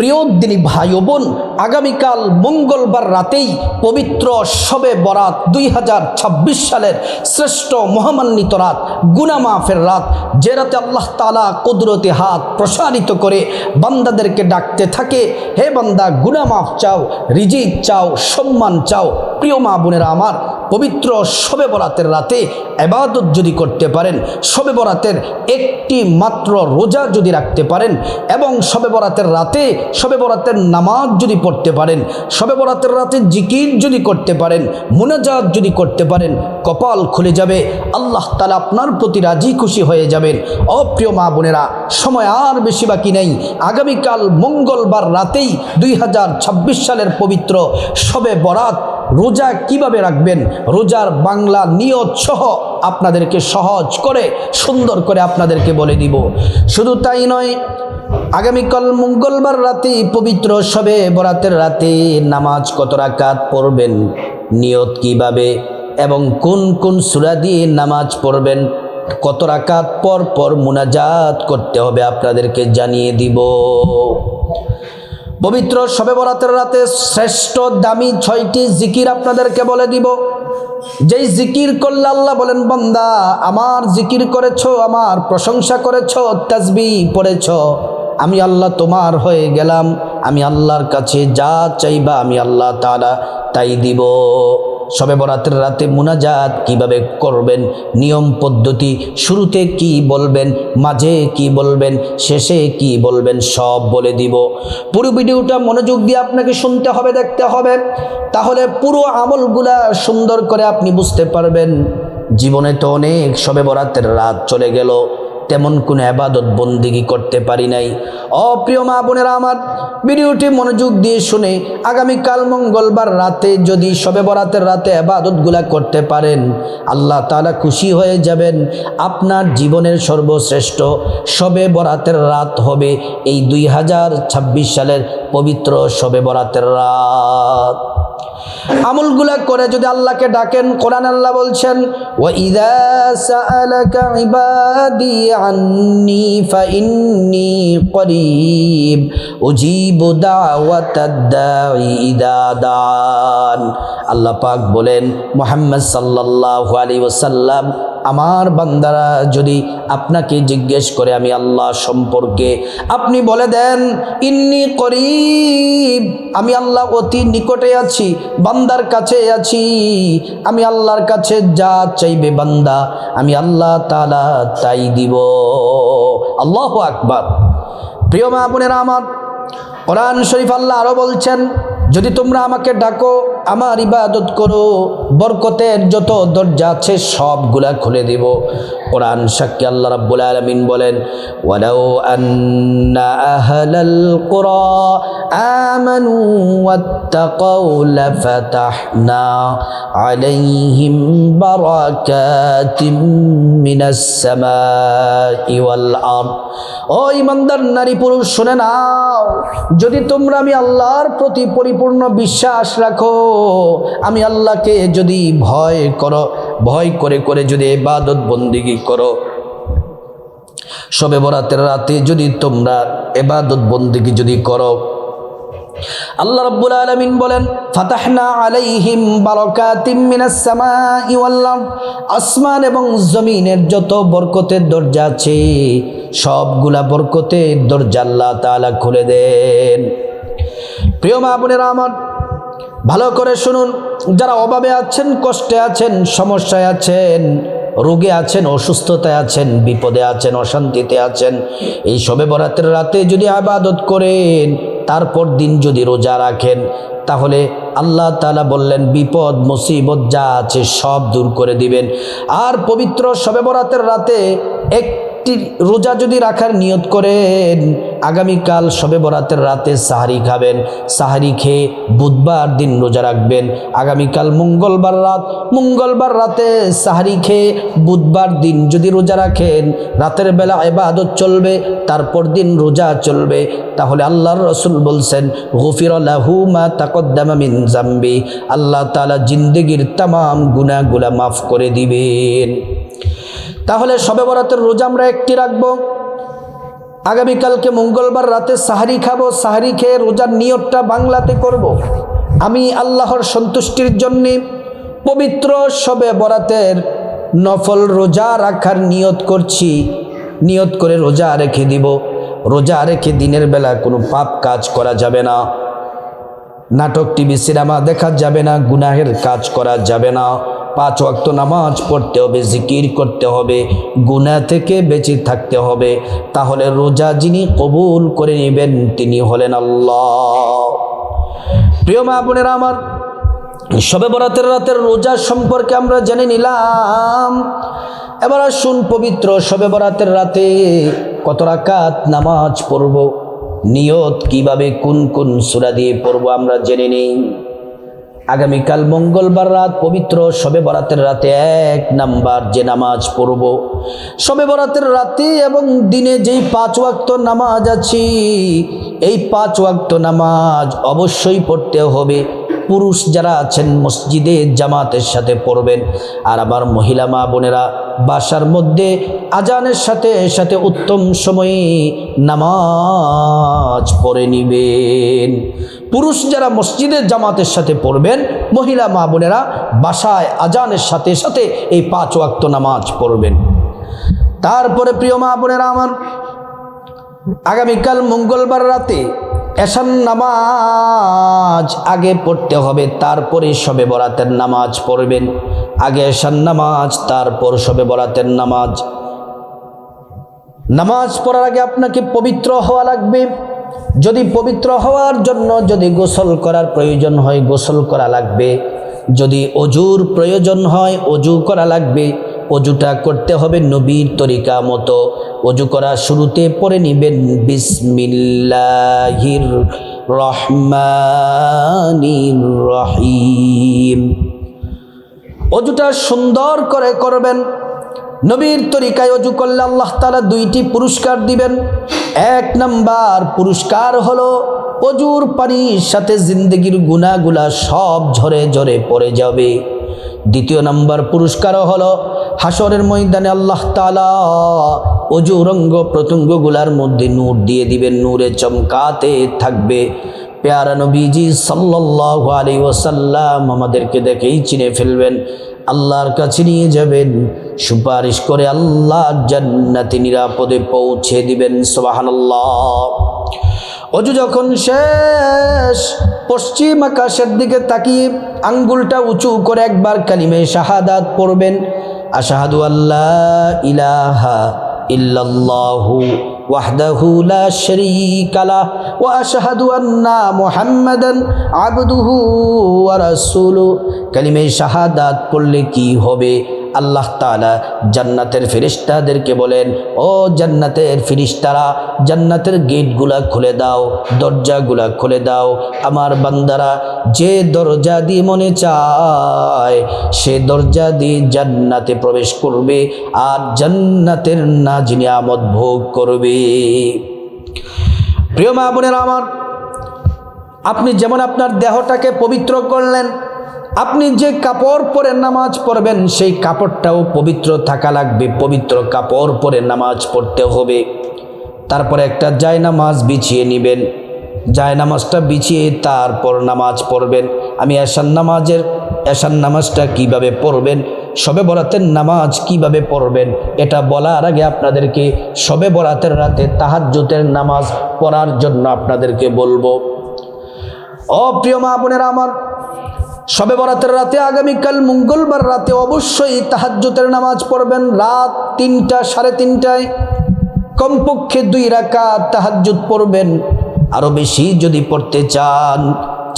প্রিয় দিনী ভাই ও বোন, আগামীকাল মঙ্গলবার রাতেই পবিত্র শবে বরাত 2026 সালের শ্রেষ্ঠ মহামান্বিত রাত, গুনাহ মাফের রাত, যে রাতে আল্লাহ তাআলা কুদরতি হাত প্রসারিত করে বান্দাদেরকে ডাকতে থাকে, হে বান্দা গুনাহ মাফ চাও, রিজিক চাও, সম্মান চাও। প্রিয় মা বোনেরা আমার, পবিত্র শবে বরাতের রাতে ইবাদত যদি করতে পারেন, শবে বরাতের একটি মাত্র রোজা যদি রাখতে পারেন এবং শবে বরাতের রাতে শবে বরাতের নামাজ যদি পড়তে পারেন, শবে বরাতের রাতে জিকির যদি করতে পারেন, মুনাজাত যদি করতে পারেন, কপাল খুলে যাবে। আল্লাহ তাআলা আপনার প্রতি রাজি খুশি হয়ে যাবেন। প্রিয় মা বোনেরা, সময় আর বেশি বাকি নেই। আগামীকাল মঙ্গলবার রাতেই 2026 সালের পবিত্র শবে বরাত। রোজা কিভাবে রাখবেন, রোজার বাংলা নিয়ত সহ আপনাদেরকে সহজ করে সুন্দর করে আপনাদেরকে বলে দিব। শুধু তাই নয়, আগামীকাল মঙ্গলবার রাতে পবিত্র শবে বরাতের রাতে নামাজ কত রাকাত পড়বেন, নিয়ত কিভাবে এবং কোন কোন সূরা দিয়ে নামাজ পড়বেন, কত রাকাত পর পর মুনাজাত করতে হবে আপনাদেরকে জানিয়ে দিব। পবিত্র শবে বরাতের রাতে শ্রেষ্ঠ দামি 6টি জিকির আপনাদেরকে বলে দিব। যেই জিকির করলে আল্লাহ বলেন, বান্দা আমার জিকির করেছো, আমার প্রশংসা করেছো, তাসবিহ পড়েছো, আমি আল্লাহ তোমার হয়ে গেলাম। আমি আল্লাহর কাছে যা চাইবা আমি আল্লাহ তাআলা তাই দিব। শবে বরাতের রাতে মুনাজাত কিভাবে করবেন, নিয়ম পদ্ধতি, শুরুতে কি বলবেন, মাঝে কি বলবেন, শেষে কি বলবেন, সব বলে দিব। পুরো ভিডিওটা মনোযোগ দিয়ে আপনাকে শুনতে হবে, দেখতে হবে, তাহলে পুরো আমলগুলা সুন্দর করে আপনি বুঝতে পারবেন। জীবনে তো অনেক শবে বরাতের রাত চলে গেল, তেমন কোনো ইবাদত বন্দেগী করতে পারি নাই। প্রিয় মা বোনেরা আমার, ভিডিওটি মনোযোগ দিয়ে শুনে আগামীকাল মঙ্গলবার রাতে যদি শবে বরাতের রাতে ইবাদতগুলা করতে পারেন, আল্লাহ তাআলা খুশি হয়ে যাবেন। আপনার জীবনের সর্বশ্রেষ্ঠ শবে বরাতের রাত হবে এই 2026 সালের পবিত্র শবে বরাতের রাত। আমলগুলা করে যদি আল্লাহকে ডাকেন, কোরআন আল্লাহ বলছেন, ওয়া ইযা সাআলাকা ইবাদি আন্নী ফাইন্নী করিব উজিবু দাওয়াতাদ দাঈ ইযা দান। আল্লাহ পাক বলেন, মুহাম্মদ সাল্লাল্লাহু আলাইহি ওয়াসাল্লাম, আমার বান্দারা যদি আপনাকে জিজ্ঞেস করে আমি আল্লাহ সম্পর্কে, আপনি বলে দেন ইন্নী করিব, আমি আল্লাহ অতি নিকটে আছি, বান্দার কাছে আছি। আমি আল্লাহর কাছে যা চাইবে বান্দা আমি আল্লাহ তাআলা তাই দিব। আল্লাহু আকবার। প্রিয় মা বোনেরা আমার, কোরআন শরীফ আল্লাহ আরো বলছেন, যদি তোমরা আমাকে ডাকো, আমার ইবাদত করো, বরকতের যত দরজা আছে সবগুলা খুলে দেব। কোরআন সাক্ষী আল্লাহ রাব্বুল আলামিন বলেন, ওয়ালাউ আন্না আহলাল কুরা আমানু ওয়াত্তাকাউ লাফাতাহনা আলাইহিম বারাকাতিম মিনাস সামাই ওয়াল আরদ। ও ইমানদার নারী পুরুষ শুনে নাও, যদি তোমরা আমি আল্লাহর প্রতি পরিপূর্ণ বিশ্বাস রাখো, আমি আল্লাহকে যদি ভয় করো, ভয় করে করে যদি ইবাদত বন্দেগী করো, শবে বরাতের রাতে যদি তোমরা ইবাদত বন্দেগী যদি করো, আল্লাহ রাব্বুল আলামিন বলেন, ফাতাহনা আলাইহিম বারাকাতিম মিনাস সামাই ওয়াল আরদ। আসমান এবং জমিনের যত বরকতের দরজা আছে সবগুলা বরকতের দরজা আল্লাহ তাআলা খুলে দেন। প্রিয় মা বোনেরা আমার, ভালো করে শুনুন, যারা অভাবে আছেন, কষ্টে আছেন, সমস্যায় আছেন, রোগে আছেন, অসুস্থতায় আছেন, বিপদে আছেন, অশান্তিতে আছেন, এই শবে বরাতের রাতে যদি ইবাদত করেন, তারপর দিন যদি রোজা রাখেন, তাহলে আল্লাহ তাআলা বললেন বিপদ মুসিবত যা আছে সব দূর করে দিবেন। আর পবিত্র শবে বরাতের রাতে একটি রোজা যদি রাখার নিয়ত করেন, আগামীকাল শবে বরাতের রাতে সাহারি খাবেন, সাহারি খেয়ে বুধবার দিন রোজা রাখবেন। আগামীকাল মঙ্গলবার রাতে সাহারি খেয়ে বুধবার দিন যদি রোজা রাখেন, রাতের বেলা ইবাদত চলবে, তারপর দিন রোজা চলবে, তাহলে আল্লাহর রাসূল বলছেন, গুফিরা লাহু মা তাকদ্দামা মিন যামবি, আল্লাহ তাআলা জিন্দেগীর तमाम গুনাহগুলো মাফ করে দিবেন। তাহলে শবে বরাতের রোজা আমরা একটি রাখবো। আগামীকালকে মঙ্গলবার রাতে সাহারি খাবো, সাহারি খেয়ে রোজার নিয়তটা বাংলাতে করব। আমি আল্লাহর সন্তুষ্টির জন্যে পবিত্র শবে বরাতের নফল রোজা রাখার নিয়ত করছি। নিয়ত করে রোজা রেখে দিব। রোজা রেখে দিনের বেলা কোনো পাপ কাজ করা যাবে না, নাটক টিভি সিনেমা দেখা যাবে না, গুনাহের কাজ করা যাবে না। 5 ওয়াক্ত নামাজ পড়তে হবে, জিকির করতে হবে, গুনাহ থেকে বেঁচে থাকতে হবে। তাহলে রোজা যিনি কবুল করে নেবেন তিনি হলেন আল্লাহ। প্রিয় মা বোনেরা আমার, শবে বরাতের রাতের রোজা সম্পর্কে আমরা জেনে নিলাম। এবার আসুন পবিত্র শবে বরাতের রাতে কত রাকাত নামাজ পড়ব, নিয়ত কিভাবে কোন কোন সূরা দিয়ে পড়ব আমরা জেনে নিই। আগামীকাল মঙ্গলবার রাত পবিত্র শবে বরাতের রাতে 1 নাম্বার যে নামাজ পড়ব, শবে বরাতের রাতে এবং দিনে যেই 5 ওয়াক্ত নামাজ আছে, এই 5 ওয়াক্ত নামাজ অবশ্যই পড়তে হবে। পুরুষ যারা আছেন মসজিদে জামাতের সাথে পড়বেন, আর আবার মহিলা মা বোনেরা বাসার মধ্যে আজানের সাথে সাথে উত্তম সময়ে নামাজ পড়ে নিবেন। পুরুষ যারা মসজিদে জামাতের সাথে পড়বেন, মহিলা মা বোনেরা বাসায় আজানের সাথে সাথে এই 5 ওয়াক্ত নামাজ পড়বেন। তারপরে প্রিয় মা বোনেরা আমার, আগামীকাল মঙ্গলবার রাতে এশার নামাজ আগে পড়তে হবে, তারপরে শবে বরাতের নামাজ পড়বেন। আগে এশার নামাজ, তারপর শবে বরাতের নামাজ। নামাজ পড়ার আগে আপনাকে পবিত্র হওয়া লাগবে। যদি পবিত্র হওয়ার জন্য যদি গোসল করার প্রয়োজন হয় গোসল করা লাগবে, যদি অজুর প্রয়োজন হয় অজু করা লাগবে। অজুটা করতে হবে নবীর তরিকা মতো। অজু করা শুরুতে পড়ে নিবেন বিসমিল্লাহির রহমানির রহিম। অজুটা সুন্দর করে করবেন। নবীর তরিকায় অজু করলে আল্লাহ তাআলা 2টি পুরস্কার দিবেন। 1 নাম্বার পুরস্কার হলো অজুর পানির সাথে জিন্দগির গুনাহগুলা সব ঝরে ঝরে পড়ে যাবে। 2 নাম্বার পুরস্কার হলো হাসরের ময়দানে আল্লাহ তাআলা অজুর অঙ্গ প্রত্যঙ্গগুলার মধ্যে নূর দিয়ে দিবেন, নূরে চমকাতে থাকবে। প্যারা নবীজি সাল্লাল্লাহু আলাইহি ওয়াসাল্লাম আমাদেরকে দেখেই চিনে ফেলবেন, আল্লাহর কাছে নিয়ে যাবেন, সুপারিশ করে আল্লাহর জান্নাতে নিরাপদে পৌঁছে দিবেন। সুবহানাল্লাহ। অজু যখন শেষ, পশ্চিম আকাশের দিকে তাকিয়ে আঙ্গুলটা উঁচু করে একবার কালিমে শাহাদাত পড়বেন। আশহাদু আল্লা ইলাহা ইল্লাল্লাহু ওয়াহদাহু লা শারীকা লাহু ওয়া আশহাদু আন্না মুহাম্মাদান আবদুহু ওয়া রাসূলুহু। কালিমে শাহাদাত পড়লে কি হবে? আল্লাহ তাআলা জান্নাতের ফেরেশতাদেরকে বলেন, ও জান্নাতের ফেরেশতারা, জান্নাতের গেটগুলা খুলে দাও, দরজাগুলা খুলে দাও। আমার বান্দারা যে দরজা দিয়ে মনে চায় সে দরজা দিয়ে জান্নাতে প্রবেশ করবে আর জান্নাতের নাজ নিয়ামত ভোগ করবে। প্রিয় মা বোনেরা আমার, আপনি যেমন আপনার দেহটাকে পবিত্র করলেন, আপনি যে কাপড় পরে নামাজ পড়বেন সেই কাপড়টাও পবিত্র থাকা লাগবে। পবিত্র কাপড় পরে নামাজ পড়তে হবে। তারপরে একটা জায়নামাজ বিছিয়ে নেবেন। জায়নামাজটা বিছিয়ে তারপর নামাজ পড়বেন। আমি এশার নামাজটা কিভাবে পড়বেন, শবে বরাতের নামাজ কিভাবে পড়বেন এটা বলার আগে আপনাদেরকে শবে বরাতের রাতে তাহাজ্জুদের নামাজ পড়ার জন্য আপনাদেরকে বলবো। ও প্রিয় মা বোনেরা আমার, শবে বরাতের রাতে আগামীকাল মঙ্গলবার রাতে অবশ্যই তাহাজ্জুদের নামাজ পড়বেন। রাত 3টা, 3:30টায় কমপক্ষে 2 রাকাত তাহাজ্জুদ পড়বেন। আরও বেশি যদি পড়তে চান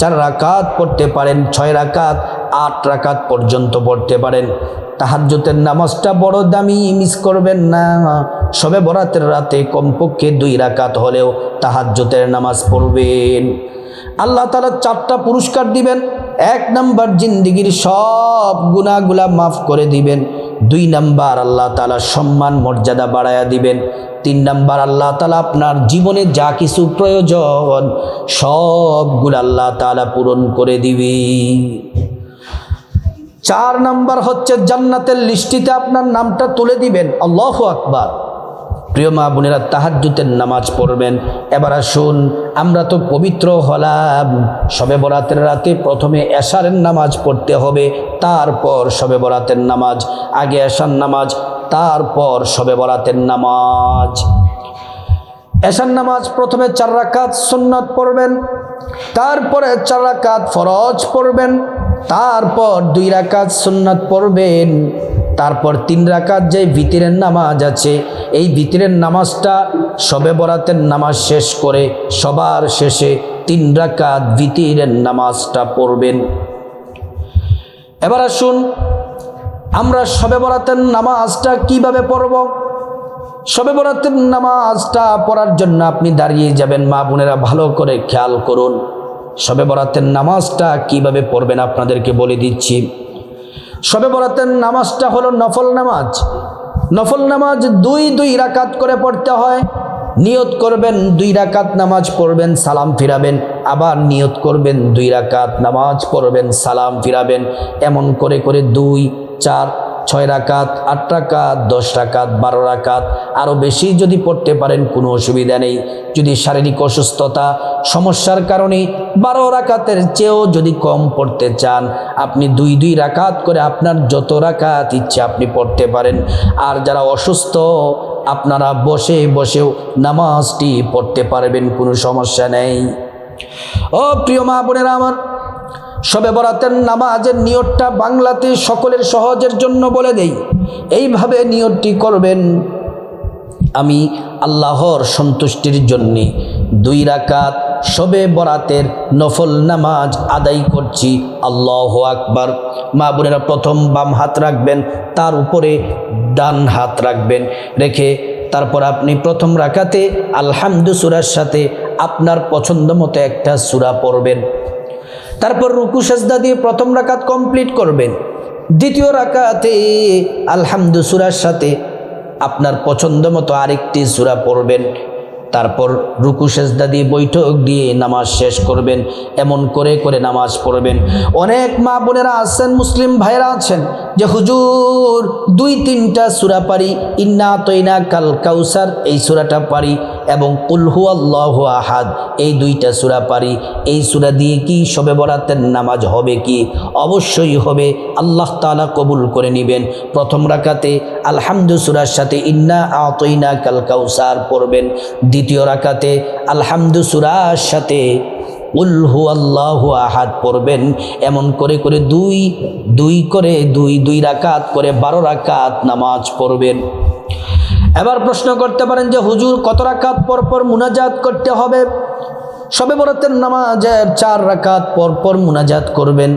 4 রাকাত পড়তে পারেন, 6 রাকাত, 8 রাকাত পর্যন্ত পড়তে পারেন। তাহাজ্জুদের নামাজটা বড় দামি, মিস করবেন না। শবে বরাতের রাতে কমপক্ষে 2 রাকাত হলেও তাহাজ্জুদের নামাজ পড়বেন। আল্লাহ তাআলা 4টা পুরস্কার দিবেন। 1 নাম্বার জিন্দেগির সব গুনাহগুলা মাফ করে দিবেন। 2 নাম্বার আল্লাহ তাআলা সম্মান মর্যাদা বাড়ায়া দিবেন। 3 নাম্বার আল্লাহ তাআলা আপনার জীবনে যা কিছু প্রয়োজন সবগুলো আল্লাহ তাআলা পূরণ করে দিবে। 4 নাম্বার হচ্ছে জান্নাতের লিস্টিতে আপনার নামটা তুলে দিবেন। আল্লাহু আকবার। প্রিয় মা বোনেরা, তাহাজ্জুদের নামাজ পড়বেন। এবার আসুন, আমরা তো পবিত্র হলাম, শবে বরাতের রাতে প্রথমে এশারের নামাজ পড়তে হবে, তারপর শবে বরাতের নামাজ। আগে এশার নামাজ, তারপর শবে বরাতের নামাজ। এশার নামাজ প্রথমে 4 রাকাত সুন্নত পড়বেন, তারপরে 4 রাকাত ফরজ পড়বেন, তারপর 2 রাকাত সুন্নত পড়বেন, তারপর 3 রাকাত যে ভিতরের নামাজ আছে, এই ভিতরের নামাজটা শবে বরাতের নামাজ শেষ করে সবার শেষে 3 রাকাত ভিতরের নামাজটা পড়বেন। এবার আসুন, আমরা শবে বরাতের নামাজটা কিভাবে পড়ব? শবে বরাতের নামাজটা পড়ার জন্য আপনি দাঁড়িয়ে যাবেন। মা বোনেরা, ভালো করে খেয়াল করুন, শবে বরাতের নামাজটা কিভাবে পড়বেন আপনাদেরকে বলে দিচ্ছি। শবে বরাতের নামাজটা হলো নফল নামাজ। নফল নামাজ 2 রাকাত করে পড়তে হয়। নিয়ত করবেন 2 রাকাত নামাজ পড়বেন, সালাম ফিরাবেন, আবার নিয়ত করবেন 2 রাকাত নামাজ পড়বেন, সালাম ফিরাবেন। এমন করে করে 2, 4, 6 রাকাত, 8 রাকাত, 10 রাকাত, 12 রাকাত, আরও বেশি যদি পড়তে পারেন কোনো অসুবিধা নেই। যদি শারীরিক অসুস্থতা সমস্যার কারণে 12 রাকাতের চেয়েও যদি কম পড়তে চান, আপনি 2 রাকাত করে আপনার যত রাকাত ইচ্ছে আপনি পড়তে পারেন। আর যারা অসুস্থ, আপনারা বসে বসেও নামাজটি পড়তে পারবেন, কোনো সমস্যা নেই। ও প্রিয় মা বোনেরা আমার, শবে বরাতের নামাজের নিয়তটা বাংলাতে সকলের সহজের জন্য বলে দেই। এইভাবে নিয়তটি করবেন, আমি আল্লাহর সন্তুষ্টির জন্যে 2 রাকাত শবে বরাতের নফল নামাজ আদায় করছি। আল্লাহু আকবার। মা বোনেরা, প্রথম বাম হাত রাখবেন, তার উপরে ডান হাত রাখবেন, রেখে তারপর আপনি প্রথম রাকাতে আলহামদু সূরার সাথে আপনার পছন্দ মতো একটা সূরা পড়বেন। তারপর রুকু সেজদা দিয়ে প্রথম রাকাত কমপ্লিট করবেন। দ্বিতীয় রাকাতে আলহামদু সূরার সাথে আপনার পছন্দ মতো আরেকটি সূরা পড়বেন। তারপর রুকু সেজদা দিয়ে বৈঠক দিয়ে নামাজ শেষ করবেন। এমন করে করে নামাজ পড়বেন। অনেক মা বোনেরা আছেন, মুসলিম ভাইরা আছেন, যে হুজুর 2-3টা সূরা পারি, ইন্না আতাইনা কাল কাউসার এই সূরাটা পারি, এবং কুল হুয়াল্লাহু আহাদ এই 2টা সূরা পারি। এই সূরা দিয়ে কি শবে বরাতের নামাজ হবে কি? অবশ্যই হবে, আল্লাহ তাআলা কবুল করে নেবেন। প্রথম রাকাতে আলহামদু সূরার সাথে ইন্না আতাইনা কাল কাউসার পড়বেন। দ্বিতীয় রাকাতে আলহামদু সূরার সাথে কুল হুয়াল্লাহু আহাদ পড়বেন। এমন করে করে 2 করে 2 রাকাত করে 12 রাকাত নামাজ পড়বেন। এবার প্রশ্ন করতে পারেন যে হুজুর কত রাকাত পর পর মুনাজাত করতে হবে? শবে বরাতের নামাজের 4 রাকাত পর পর মুনাজাত করবেন।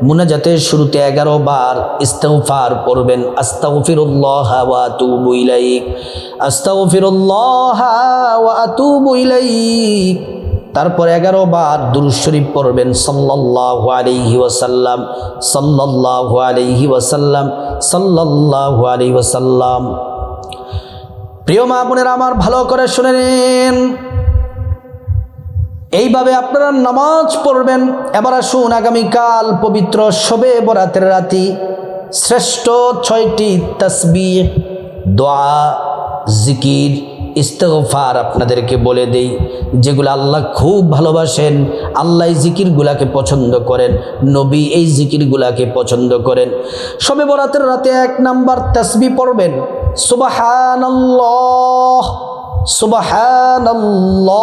মুনাজাতের শুরুতে 11 বার ইস্তিগফার পড়বেন, আস্তাগফিরুল্লাহ ওয়া আতুবু ইলাইক, আস্তাগফিরুল্লাহ ওয়া আতুবু ইলাইক। তারপর 11 বার দুরূদ শরীফ পড়বেন, সাল্লাল্লাহু আলাইহি ওয়াসাল্লাম, সাল্লাল্লাহু আলাইহি ওয়াসাল্লাম, সাল্লাল্লাহু আলাইহি ওয়াসাল্লাম। প্রিয় মা বোনেরা আমার, ভালো করে শুনে নিন, এইভাবে আপনারা নামাজ পড়বেন। এবার আসুন, আগামীকাল পবিত্র শবে বরাতের রাতে শ্রেষ্ঠ 6টি তাসবিহ, দোয়া, জিকির, ইস্তিগফার আপনাদেরকে বলে দেই, যেগুলো আল্লাহ খুব ভালোবাসেন। আল্লাহ এই জিকিরগুলাকে পছন্দ করেন, নবী এই জিকিরগুলাকে পছন্দ করেন। শবে বরাতের রাতে 1 নাম্বার তাসবিহ পড়বেন, সুবহানাল্লাহ, সুবহানাল্লাহ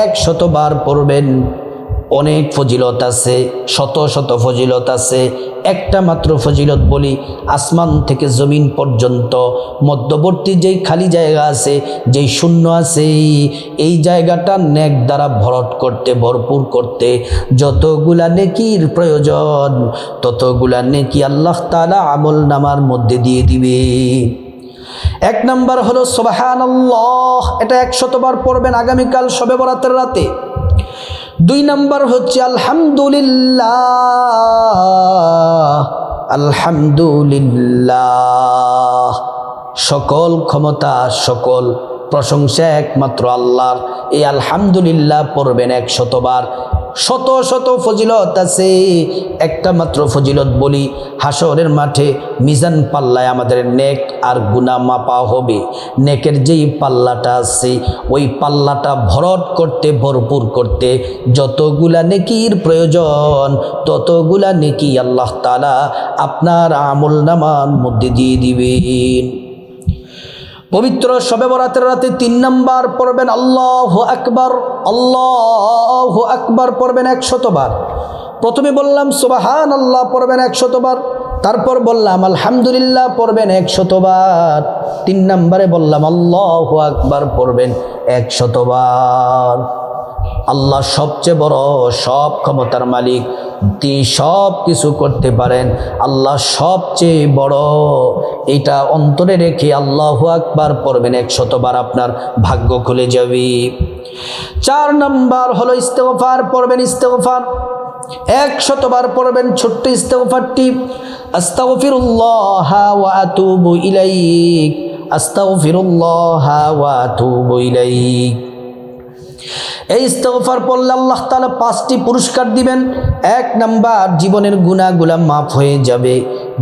100 বার পড়বেন। অনেক ফজিলত আছে, শত শত ফজিলত আছে। একটা মাত্র ফজিলত বলি, আসমান থেকে জমিন পর্যন্ত মধ্যবর্তী যেই খালি জায়গা আছে, যেই শূন্য আছে, এই জায়গাটা নেক দ্বারা ভরপুর করতে যতগুলা নেকির প্রয়োজন, ততগুলা নেকি আল্লাহ তাআলা আমল নামার মধ্যে দিয়ে দিবে। 1 নাম্বার হলো সুবহানাল্লাহ, এটা 100 বার পড়বেন আগামীকাল শবে বরাতের রাতে। 2 নাম্বার হচ্ছে আলহামদুলিল্লাহ, আলহামদুলিল্লাহ। সকল ক্ষমতা, সকল প্রশংসা একমাত্র আল্লাহর। এই আলহামদুলিল্লাহ পড়বেন 100 বার। শত শত ফজিলত আছে। একটা মাত্র ফজিলত বলি, হাসরের মাঠে মিজান পাল্লায় আমাদের নেক আর গুনাহ মাপা হবে। নেকের যেই পাল্লাটা আছে ওই পাল্লাটা ভরট করতে, ভরপুর করতে যতগুলা নেকির প্রয়োজন ততগুলা নেকি আল্লাহ তাআলা আপনার আমল নামার মধ্যে দিয়ে দিবেন। পবিত্র শবে বরাতের রাতে 3 নাম্বার পড়বেন আল্লাহু আকবার, আল্লাহু আকবার পড়বেন 100 বার। প্রথমে বললাম সুবহানাল্লাহ পড়বেন 100 বার, তারপর বললাম আলহামদুলিল্লাহ পড়বেন 100 বার, 3 নম্বরে বললাম আল্লাহু আকবার পড়বেন 100 বার। আল্লাহ সবচেয়ে বড়, সব ক্ষমতার মালিক, তিনি সব কিছু করতে পারেন, আল্লাহ সবচেয়ে বড়। এটা অন্তরে রেখে আল্লাহু আকবার পড়বেন 100 বার, আপনার ভাগ্য খুলে যাবে। 4 নাম্বার হলো ইস্তেগফার পড়বেন। ইস্তেগফার 100 বার পড়বেন। ছোট্ট ইস্তেগফারটি আস্তাগফিরুল্লাহ ওয়া আতুবু ইলাইক, আস্তাগফিরুল্লাহ ওয়া আতুবু ইলাইক। এই ইস্তেগফার পড়লে আল্লাহ তাআলা 5টি পুরস্কার দিবেন। 1 নাম্বার জীবনের গুনাহগুলো মাফ হয়ে যাবে।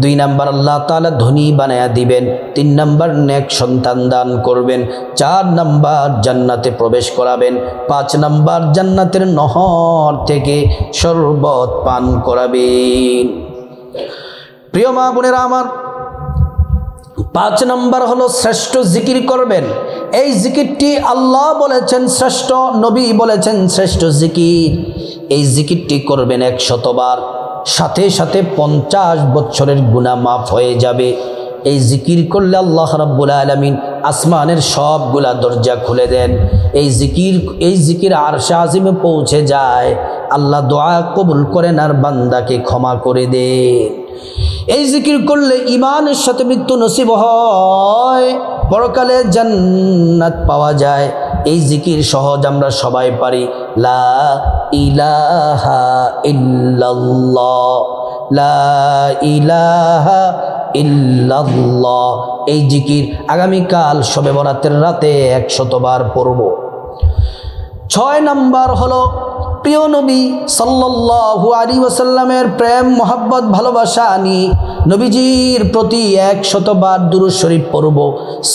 2 নাম্বার আল্লাহ তাআলা ধনী বানায়া দিবেন। 3 নাম্বার নেক সন্তান দান করবেন। 4 নাম্বার জান্নাতে প্রবেশ করাবেন। 5 নাম্বার জান্নাতের নহর থেকে শরবত পান করাবেন। প্রিয় মা বোনেরা আমার, 5 নাম্বার হলো শ্রেষ্ঠ জিকির করবেন। এই জিকিরটি আল্লাহ বলেছেন শ্রেষ্ঠ, নবী বলেছেন শ্রেষ্ঠ জিকির। এই জিকিরটি করবেন 100 বার, সাথে সাথে 50 বছরের গুনাহ মাফ হয়ে যাবে। এই জিকির করলে আল্লাহ রাব্বুল আলামিন আসমানের সবগুলা দরজা খুলে দেন। এই জিকির আরশে আজিমে পৌঁছে যায়, আল্লাহ দোয়া কবুল করেন আর বান্দাকে ক্ষমা করে দেন। এই জিকির করলে ঈমানের সাথে মৃত্যু নসিব হয়, পরকালে জান্নাত পাওয়া যায়। এই জিকির সহজ আমরা সবাই পারি। লা ইলাহা ইল্লাল্লাহ, লা ইলাহা ইল্লাল্লাহ। এই জিকির আগামীকাল শবে বরাতের রাতে 100 বার পড়ব। 6 নাম্বার হলো প্রিয় নবী সাল্লাল্লাহু আলাইহি ওয়াসাল্লামের প্রেম মোহাব্বত ভালোবাসা নিয়ে নবীজির প্রতি 100 বার দুরূদ শরীফ পড়ব।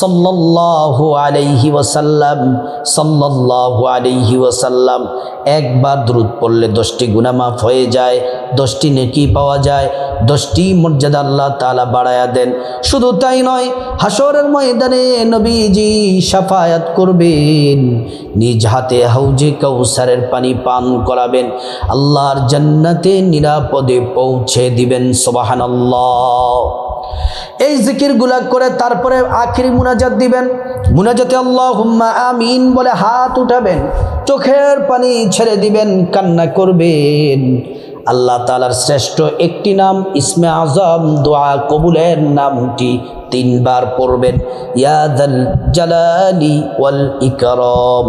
সাল্লাল্লাহু আলাইহি ওয়াসাল্লাম, সাল্লাল্লাহু আলাইহি ওয়াসাল্লাম। একবার দুরূদ পড়লে 10টি গুনাহ মাফ হয়ে যায়, 10টি নেকি পাওয়া যায়, 10টি মর্যাদা আল্লাহ তাআলা বাড়ায়া দেন। শুধু তাই নয়, হাসরের ময়দানে নবীজি শাফায়াত করবেন, নিজ হাতে হাউজে কাউসারের পানি পান করাবেন, আল্লাহর জান্নাতে নিরাপদে পৌঁছে দিবেন। সুবহানাল্লাহ। এই জিকিরগুলা করে তারপরে আখিরি মুনাজাত দিবেন। মুনাজাতে আল্লাহুম্মা আমিন বলে হাত উঠাবেন, চোখের পানি ছেড়ে দিবেন, কান্না করবেন। আল্লাহ তাআলার শ্রেষ্ঠ একটি নাম ইসমে আজম, দোয়া কবুলের নামটি 3 বার পড়বেন। ইয়া যাল জালালি ওয়াল ইকরাম,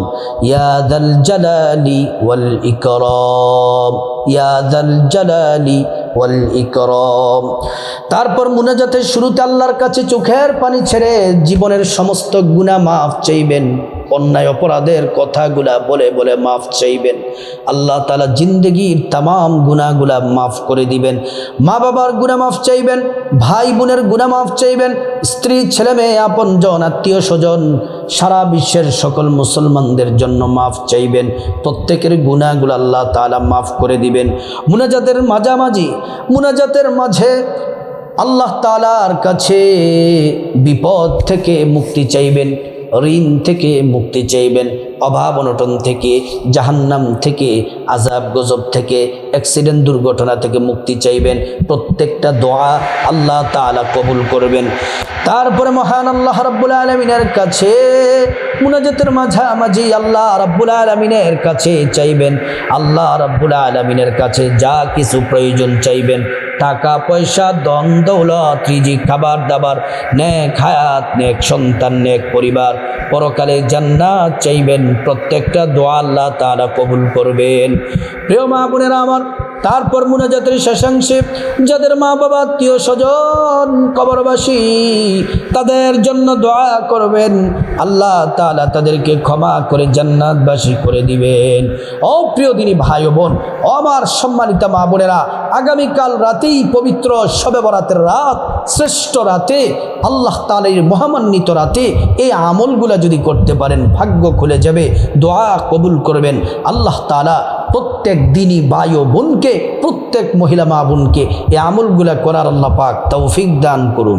ইয়া যাল জালালি ওয়াল ইকরাম, ইয়া যাল জালালি ওয়াল ইকরাম। তারপর মুনাজাতের শুরুতে আল্লাহর কাছে চোখের পানি ছেড়ে জীবনের সমস্ত গুনাহ মাফ চাইবেন। অন্যায় অপরাধের কথাগুলা বলে বলে মাফ চাইবেন। আল্লাহ তাআলা জিন্দেগির তামাম গুনাহগুলা মাফ করে দিবেন। মা বাবার গুনাহ মাফ চাইবেন, ভাই বোনের গুনাহ মাফ চাইবেন, স্ত্রী ছেলে মেয়ে আপনজন আত্মীয় স্বজন সারা বিশ্বের সকল মুসলমানদের জন্য মাফ চাইবেন। প্রত্যেকের গুনাহগুলো আল্লাহ তাআলা মাফ করে দিবেন। মুনাজাতের মাঝামাঝি, মুনাজাতের মাঝে আল্লাহ তাআলার কাছে বিপদ থেকে মুক্তি চাইবেন, ঋণ থেকে মুক্তি চাইবেন, অভাব অনটন থেকে, জাহান্নাম থেকে, আযাব গজব থেকে, অ্যাক্সিডেন্ট দুর্ঘটনা থেকে মুক্তি চাইবেন। প্রত্যেকটা দোয়া আল্লাহ তাআলা কবুল করবেন। তারপরে মহান আল্লাহ রাব্বুল আলামিনের কাছে মুনাজাতের মাঝামাঝি আল্লাহ রাব্বুল আলামিনের কাছে চাইবেন। আল্লাহ রাব্বুল আলামিনের কাছে যা কিছু প্রয়োজন চাইবেন, টাকা পয়সা, ধন দৌলত, রিজিক, খাবার দাবার, নেক হায়াত, নেক সন্তান, নেক পরিবার, পরকালে জান্নাত চাইবেন। প্রত্যেকটা দোয়া আল্লাহ তাআলা কবুল করবেন। প্রিয় মা বোনেরা আমার, তারপর মুনাজাতের শেষাংশে যাদের মা বাবা আত্মীয় স্বজন কবরবাসী তাদের জন্য দোয়া করবেন, আল্লাহ তাআলা তাদেরকে ক্ষমা করে জান্নাতবাসী করে দিবেন। ও প্রিয় দিনী ভাই ও বোন, ও আমার সম্মানিতা মা বোনেরা, আগামীকাল রাতেই পবিত্র শবে বরাতের রাত, শ্রেষ্ঠ রাতে, আল্লাহ তাআলার মহামান্বিত রাতে এই আমলগুলা যদি করতে পারেন ভাগ্য খুলে যাবে, দোয়া কবুল করবেন। আল্লাহ তাআলা প্রত্যেক দিনই ভাই ও বোনকে, প্রত্যেক মহিলা মা বোনকে এই আমলগুলা করার আল্লাহ পাক তৌফিক দান করুন।